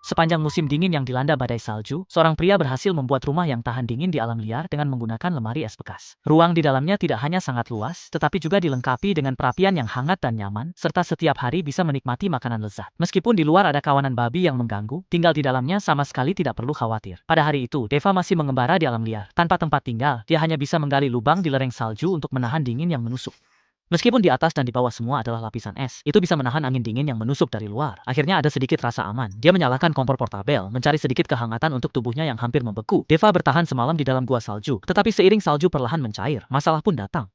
Sepanjang musim dingin yang dilanda badai salju, seorang pria berhasil membuat rumah yang tahan dingin di alam liar dengan menggunakan lemari es bekas. Ruang di dalamnya tidak hanya sangat luas, tetapi juga dilengkapi dengan perapian yang hangat dan nyaman, serta setiap hari bisa menikmati makanan lezat. Meskipun di luar ada kawanan babi yang mengganggu, tinggal di dalamnya sama sekali tidak perlu khawatir. Pada hari itu, Deva masih mengembara di alam liar. Tanpa tempat tinggal, dia hanya bisa menggali lubang di lereng salju untuk menahan dingin yang menusuk. Meskipun di atas dan di bawah semua adalah lapisan es, itu bisa menahan angin dingin yang menusuk dari luar. Akhirnya ada sedikit rasa aman. Dia menyalakan kompor portabel, mencari sedikit kehangatan untuk tubuhnya yang hampir membeku. Deva bertahan semalam di dalam gua salju, tetapi seiring salju perlahan mencair, masalah pun datang.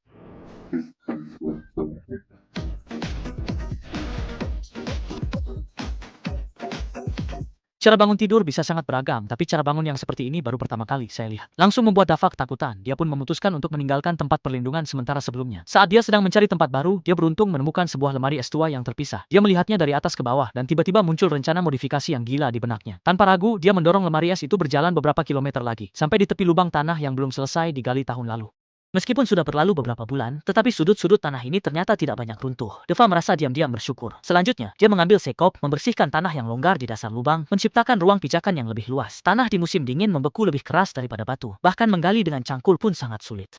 Cara bangun tidur bisa sangat beragam, tapi cara bangun yang seperti ini baru pertama kali saya lihat. Langsung membuat Dava ketakutan. Dia pun memutuskan untuk meninggalkan tempat perlindungan sementara sebelumnya. Saat dia sedang mencari tempat baru, dia beruntung menemukan sebuah lemari es tua yang terpisah. Dia melihatnya dari atas ke bawah dan tiba-tiba muncul rencana modifikasi yang gila di benaknya. Tanpa ragu, dia mendorong lemari es itu berjalan beberapa kilometer lagi, sampai di tepi lubang tanah yang belum selesai digali tahun lalu. Meskipun sudah berlalu beberapa bulan, tetapi sudut-sudut tanah ini ternyata tidak banyak runtuh. Deva merasa diam-diam bersyukur. Selanjutnya, dia mengambil sekop, membersihkan tanah yang longgar di dasar lubang, menciptakan ruang pijakan yang lebih luas. Tanah di musim dingin membeku lebih keras daripada batu. Bahkan menggali dengan cangkul pun sangat sulit.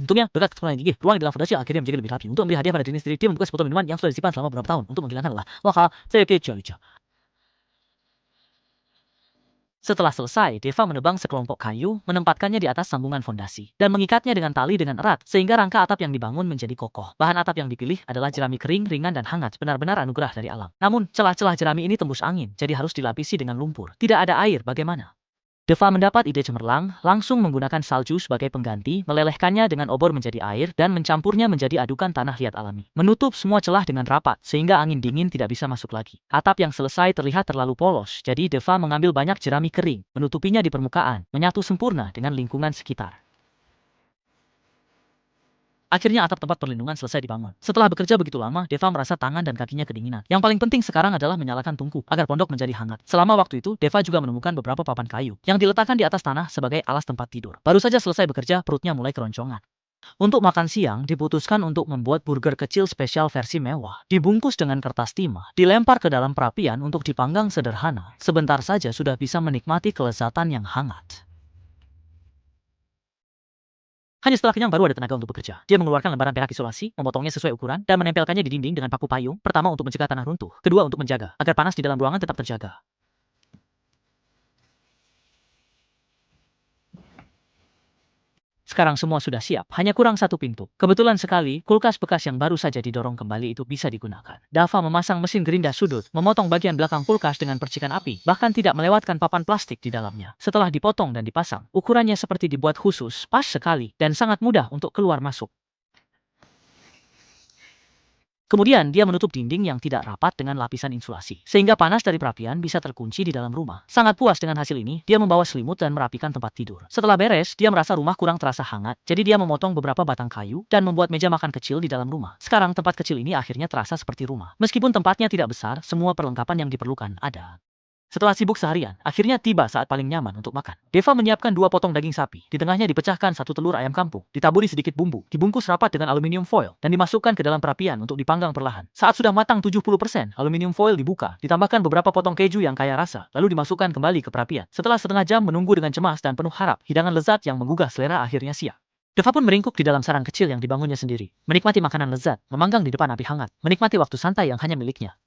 Untungnya, berkat kekuatan gigih, ruang di dalam fondasi akhirnya menjadi lebih rapi. Untuk memberi hadiah pada dirinya sendiri, dia membuka sebotol minuman yang sudah disimpan selama beberapa tahun untuk menghilangkan lelah. Maka, saya kecil. Setelah selesai, Deva menebang sekelompok kayu, menempatkannya di atas sambungan fondasi, dan mengikatnya dengan tali dengan erat, sehingga rangka atap yang dibangun menjadi kokoh. Bahan atap yang dipilih adalah jerami kering, ringan dan hangat, benar-benar anugerah dari alam. Namun, celah-celah jerami ini tembus angin, jadi harus dilapisi dengan lumpur. Tidak ada air, bagaimana? Deva mendapat ide cemerlang, langsung menggunakan salju sebagai pengganti, melelehkannya dengan obor menjadi air, dan mencampurnya menjadi adukan tanah liat alami. Menutup semua celah dengan rapat, sehingga angin dingin tidak bisa masuk lagi. Atap yang selesai terlihat terlalu polos, jadi Deva mengambil banyak jerami kering, menutupinya di permukaan, menyatu sempurna dengan lingkungan sekitar. Akhirnya atap tempat perlindungan selesai dibangun. Setelah bekerja begitu lama, Deva merasa tangan dan kakinya kedinginan. Yang paling penting sekarang adalah menyalakan tungku agar pondok menjadi hangat. Selama waktu itu, Deva juga menemukan beberapa papan kayu yang diletakkan di atas tanah sebagai alas tempat tidur. Baru saja selesai bekerja, perutnya mulai keroncongan. Untuk makan siang, diputuskan untuk membuat burger kecil spesial versi mewah. Dibungkus dengan kertas timah, dilempar ke dalam perapian untuk dipanggang sederhana. Sebentar saja sudah bisa menikmati kelezatan yang hangat. Hanya setelah kenyang baru ada tenaga untuk bekerja. Dia mengeluarkan lembaran perak isolasi, memotongnya sesuai ukuran, dan menempelkannya di dinding dengan paku payung. Pertama untuk mencegah tanah runtuh, kedua untuk menjaga agar panas di dalam ruangan tetap terjaga. Sekarang semua sudah siap, hanya kurang satu pintu. Kebetulan sekali, kulkas bekas yang baru saja didorong kembali itu bisa digunakan. Dava memasang mesin gerinda sudut, memotong bagian belakang kulkas dengan percikan api, bahkan tidak melewatkan papan plastik di dalamnya. Setelah dipotong dan dipasang, ukurannya seperti dibuat khusus, pas sekali, dan sangat mudah untuk keluar masuk. Kemudian dia menutup dinding yang tidak rapat dengan lapisan insulasi, sehingga panas dari perapian bisa terkunci di dalam rumah. Sangat puas dengan hasil ini, dia membawa selimut dan merapikan tempat tidur. Setelah beres, dia merasa rumah kurang terasa hangat, jadi dia memotong beberapa batang kayu dan membuat meja makan kecil di dalam rumah. Sekarang tempat kecil ini akhirnya terasa seperti rumah. Meskipun tempatnya tidak besar, semua perlengkapan yang diperlukan ada. Setelah sibuk seharian, akhirnya tiba saat paling nyaman untuk makan. Deva menyiapkan dua potong daging sapi. Di tengahnya dipecahkan satu telur ayam kampung, ditaburi sedikit bumbu, dibungkus rapat dengan aluminium foil, dan dimasukkan ke dalam perapian untuk dipanggang perlahan. Saat sudah matang 70%, aluminium foil dibuka, ditambahkan beberapa potong keju yang kaya rasa, lalu dimasukkan kembali ke perapian. Setelah setengah jam menunggu dengan cemas dan penuh harap, hidangan lezat yang menggugah selera akhirnya siap. Deva pun meringkuk di dalam sarang kecil yang dibangunnya sendiri, menikmati makanan lezat, memanggang di depan api hangat, menikmati waktu santai yang hanya miliknya.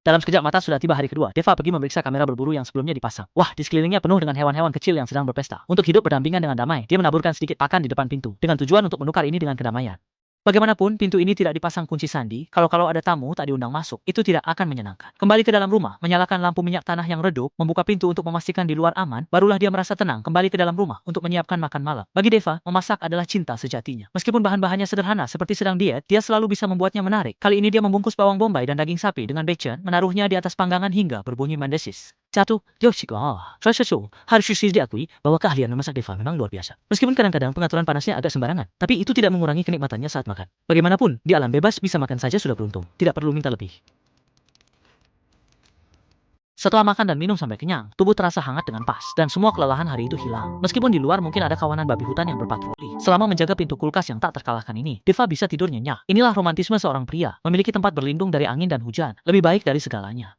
Dalam sekejap mata sudah tiba hari kedua. Deva pergi memeriksa kamera berburu yang sebelumnya dipasang. Wah, di sekelilingnya penuh dengan hewan-hewan kecil yang sedang berpesta. Untuk hidup berdampingan dengan damai, dia menaburkan sedikit pakan di depan pintu, dengan tujuan untuk menukar ini dengan kedamaian. Bagaimanapun, pintu ini tidak dipasang kunci sandi, kalau ada tamu tak diundang masuk, itu tidak akan menyenangkan. Kembali ke dalam rumah, menyalakan lampu minyak tanah yang redup, membuka pintu untuk memastikan di luar aman, barulah dia merasa tenang kembali ke dalam rumah untuk menyiapkan makan malam. Bagi Deva, memasak adalah cinta sejatinya. Meskipun bahan-bahannya sederhana seperti sedang diet, dia selalu bisa membuatnya menarik. Kali ini dia membungkus bawang bombay dan daging sapi dengan bacon, menaruhnya di atas panggangan hingga berbunyi mendesis. Jatuh, harus diakui bahwa keahlian memasak Deva memang luar biasa. Meskipun kadang-kadang pengaturan panasnya agak sembarangan, tapi itu tidak mengurangi kenikmatannya saat makan. Bagaimanapun, di alam bebas bisa makan saja sudah beruntung, tidak perlu minta lebih. Setelah makan dan minum sampai kenyang, tubuh terasa hangat dengan pas, dan semua kelelahan hari itu hilang. Meskipun di luar mungkin ada kawanan babi hutan yang berpatroli, selama menjaga pintu kulkas yang tak terkalahkan ini, Deva bisa tidur nyenyak. Inilah romantisme seorang pria, memiliki tempat berlindung dari angin dan hujan, lebih baik dari segalanya.